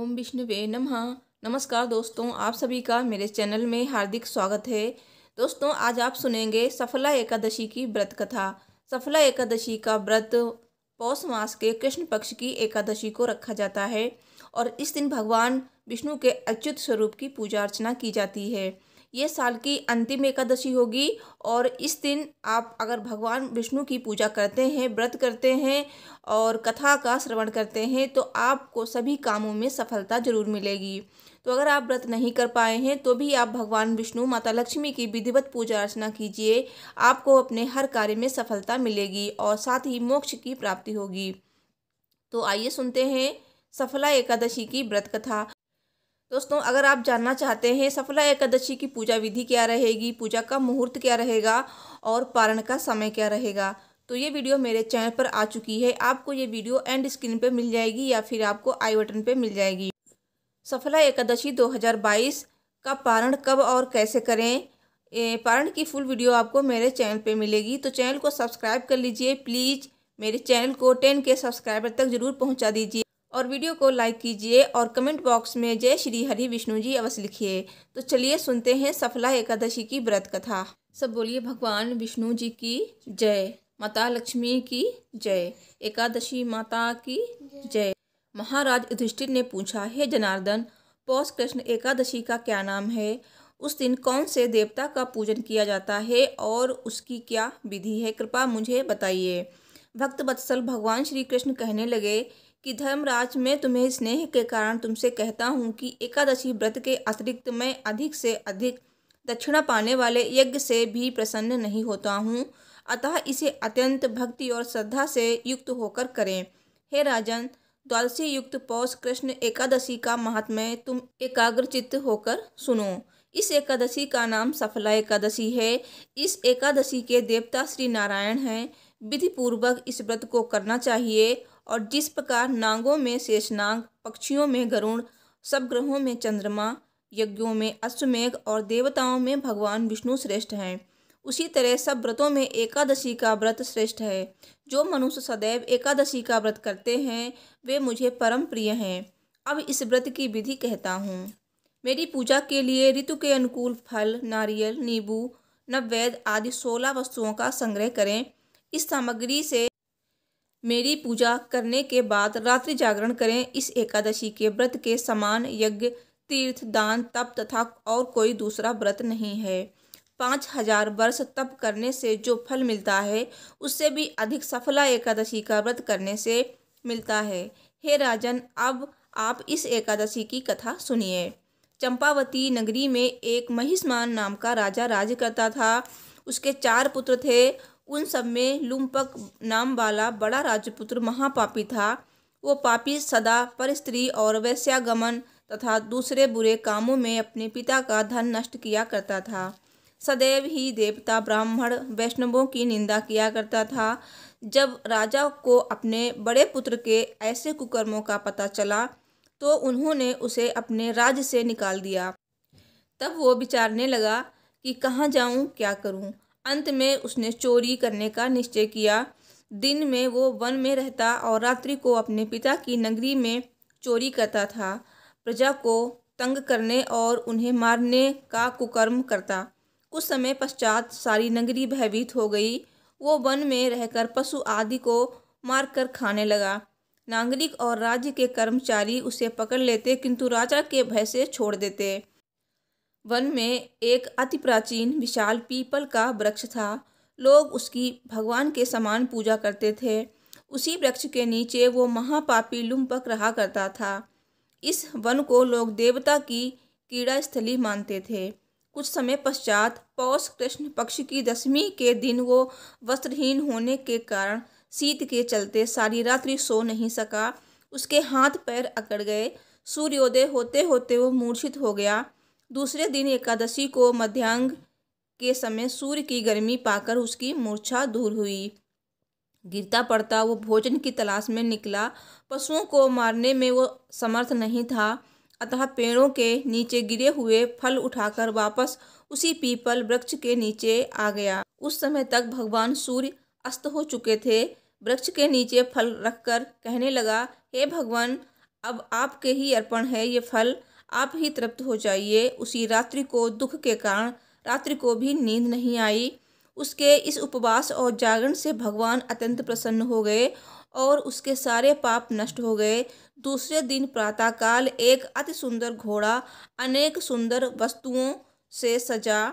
ओम विष्णुवे नमः। नमस्कार दोस्तों, आप सभी का मेरे चैनल में हार्दिक स्वागत है। दोस्तों, आज आप सुनेंगे सफला एकादशी की व्रत कथा। सफला एकादशी का व्रत पौष मास के कृष्ण पक्ष की एकादशी को रखा जाता है और इस दिन भगवान विष्णु के अच्युत स्वरूप की पूजा अर्चना की जाती है। ये साल की अंतिम एकादशी होगी और इस दिन आप अगर भगवान विष्णु की पूजा करते हैं, व्रत करते हैं और कथा का श्रवण करते हैं तो आपको सभी कामों में सफलता जरूर मिलेगी। तो अगर आप व्रत नहीं कर पाए हैं तो भी आप भगवान विष्णु माता लक्ष्मी की विधिवत पूजा अर्चना कीजिए। आपको अपने हर कार्य में सफलता मिलेगी और साथ ही मोक्ष की प्राप्ति होगी। तो आइए सुनते हैं सफला एकादशी की व्रत कथा। दोस्तों, अगर आप जानना चाहते हैं सफला एकादशी की पूजा विधि क्या रहेगी, पूजा का मुहूर्त क्या रहेगा और पारण का समय क्या रहेगा, तो ये वीडियो मेरे चैनल पर आ चुकी है। आपको ये वीडियो एंड स्क्रीन पे मिल जाएगी या फिर आपको आई बटन पे मिल जाएगी। सफला एकादशी 2022 का पारण कब और कैसे करें, पारण की फुल वीडियो आपको मेरे चैनल पे मिलेगी। तो चैनल को सब्सक्राइब कर लीजिए प्लीज़। मेरे चैनल को 10K सब्सक्राइबर तक जरूर पहुँचा दीजिए और वीडियो को लाइक कीजिए और कमेंट बॉक्स में जय श्री हरि विष्णु जी अवश्य लिखिए। तो चलिए सुनते हैं सफला एकादशी की व्रत कथा। सब बोलिए भगवान विष्णु जी की जय, माता लक्ष्मी की जय, एकादशी माता की जय। महाराज युधिष्ठिर ने पूछा, हे जनार्दन, पौष कृष्ण एकादशी का क्या नाम है? उस दिन कौन से देवता का पूजन किया जाता है और उसकी क्या विधि है? कृपा मुझे बताइए। भक्त वत्सल भगवान श्री कृष्ण कहने लगे कि धर्मराज, मैं तुम्हें स्नेह के कारण तुमसे कहता हूँ कि एकादशी व्रत के अतिरिक्त मैं अधिक से अधिक दक्षिणा पाने वाले यज्ञ से भी प्रसन्न नहीं होता हूँ। अतः इसे अत्यंत भक्ति और श्रद्धा से युक्त होकर करें। हे राजन, द्वादशी युक्त पौष कृष्ण एकादशी का महात्म्य तुम एकाग्रचित्त होकर सुनो। इस एकादशी का नाम सफला एकादशी है। इस एकादशी के देवता श्री नारायण हैं। विधि पूर्वक इस व्रत को करना चाहिए और जिस प्रकार नागों में शेषनाग, पक्षियों में गरुड़, सब ग्रहों में चंद्रमा, यज्ञों में अश्वमेघ और देवताओं में भगवान विष्णु श्रेष्ठ हैं, उसी तरह सब व्रतों में एकादशी का व्रत श्रेष्ठ है। जो मनुष्य सदैव एकादशी का व्रत करते हैं वे मुझे परम प्रिय हैं। अब इस व्रत की विधि कहता हूँ। मेरी पूजा के लिए ऋतु के अनुकूल फल, नारियल, नींबू, नववेद आदि 16 वस्तुओं का संग्रह करें। इस सामग्री से मेरी पूजा करने के बाद रात्रि जागरण करें। इस एकादशी के व्रत के समान यज्ञ, तीर्थ, दान, तप तथा और कोई दूसरा व्रत नहीं है। 5000 वर्ष तप करने से जो फल मिलता है उससे भी अधिक सफला एकादशी का व्रत करने से मिलता है। हे राजन, अब आप इस एकादशी की कथा सुनिए। चंपावती नगरी में एक महिष्मान नाम का राजा राज्य करता था। उसके 4 पुत्र थे। उन सब में लुम्पक नाम वाला बड़ा राजपुत्र महापापी था। वो पापी सदा परस्त्री और वैश्यागमन तथा दूसरे बुरे कामों में अपने पिता का धन नष्ट किया करता था। सदैव ही देवता, ब्राह्मण, वैष्णवों की निंदा किया करता था। जब राजा को अपने बड़े पुत्र के ऐसे कुकर्मों का पता चला तो उन्होंने उसे अपने राज्य से निकाल दिया। तब वो विचारने लगा कि कहाँ जाऊँ, क्या करूँ। अंत में उसने चोरी करने का निश्चय किया। दिन में वो वन में रहता और रात्रि को अपने पिता की नगरी में चोरी करता था। प्रजा को तंग करने और उन्हें मारने का कुकर्म करता। कुछ समय पश्चात सारी नगरी भयभीत हो गई। वो वन में रहकर पशु आदि को मारकर खाने लगा। नागरिक और राज्य के कर्मचारी उसे पकड़ लेते किंतु राजा के भय से छोड़ देते। वन में एक अति प्राचीन विशाल पीपल का वृक्ष था। लोग उसकी भगवान के समान पूजा करते थे। उसी वृक्ष के नीचे वो महापापी लुम्पक रहा करता था। इस वन को लोग देवता की क्रीड़ा स्थली मानते थे। कुछ समय पश्चात पौष कृष्ण पक्ष की 10वीं के दिन वो वस्त्रहीन होने के कारण शीत के चलते सारी रात्रि सो नहीं सका। उसके हाथ पैर अकड़ गए। सूर्योदय होते होते वो मूर्छित हो गया। दूसरे दिन एकादशी को मध्याह्न के समय सूर्य की गर्मी पाकर उसकी मूर्छा दूर हुई। गिरता पड़ता वो भोजन की तलाश में निकला। पशुओं को मारने में वो समर्थ नहीं था, अतः पेड़ों के नीचे गिरे हुए फल उठाकर वापस उसी पीपल वृक्ष के नीचे आ गया। उस समय तक भगवान सूर्य अस्त हो चुके थे। वृक्ष के नीचे फल रखकर कहने लगा, हे भगवान, अब आपके ही अर्पण है ये फल, आप ही तृप्त हो जाइए। उसी रात्रि को दुख के कारण रात्रि को भी नींद नहीं आई। उसके इस उपवास और जागरण से भगवान अत्यंत प्रसन्न हो गए और उसके सारे पाप नष्ट हो गए। दूसरे दिन प्रातःकाल एक अति सुंदर घोड़ा अनेक सुंदर वस्तुओं से सजा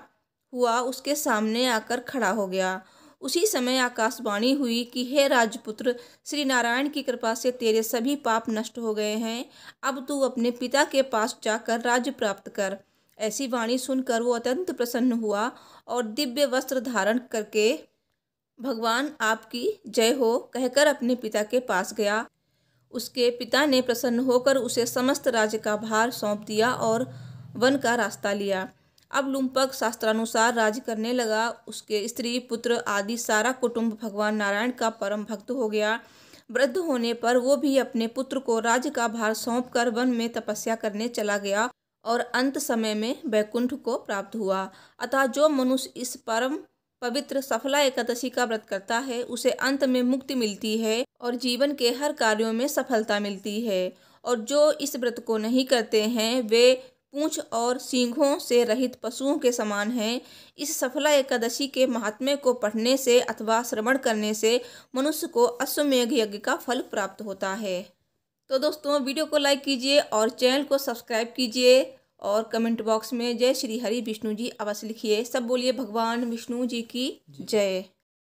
हुआ उसके सामने आकर खड़ा हो गया। उसी समय आकाशवाणी हुई कि हे राजपुत्र, श्री नारायण की कृपा से तेरे सभी पाप नष्ट हो गए हैं। अब तू अपने पिता के पास जाकर राज्य प्राप्त कर। ऐसी वाणी सुनकर वो अत्यंत प्रसन्न हुआ और दिव्य वस्त्र धारण करके भगवान आपकी जय हो कहकर अपने पिता के पास गया। उसके पिता ने प्रसन्न होकर उसे समस्त राज्य का भार सौंप दिया और वन का रास्ता लिया। अब लुम्पक शास्त्रानुसार राज्य करने लगा। उसके स्त्री पुत्र आदि सारा कुटुंब भगवान नारायण का परम भक्त हो गया। वृद्ध होने पर वो भी अपने पुत्र को राज्य का भार सौंपकर वन में तपस्या करने चला गया और अंत समय में वैकुंठ को प्राप्त हुआ। अतः जो मनुष्य इस परम पवित्र सफला एकादशी का व्रत करता है उसे अंत में मुक्ति मिलती है और जीवन के हर कार्यों में सफलता मिलती है। और जो इस व्रत को नहीं करते हैं वे पूंछ और सींगों से रहित पशुओं के समान हैं। इस सफला एकादशी के महात्म्य को पढ़ने से अथवा श्रवण करने से मनुष्य को अश्वमेध यज्ञ का फल प्राप्त होता है। तो दोस्तों वीडियो को लाइक कीजिए और चैनल को सब्सक्राइब कीजिए और कमेंट बॉक्स में जय श्री हरि विष्णु जी अवश्य लिखिए। सब बोलिए भगवान विष्णु जी की जय।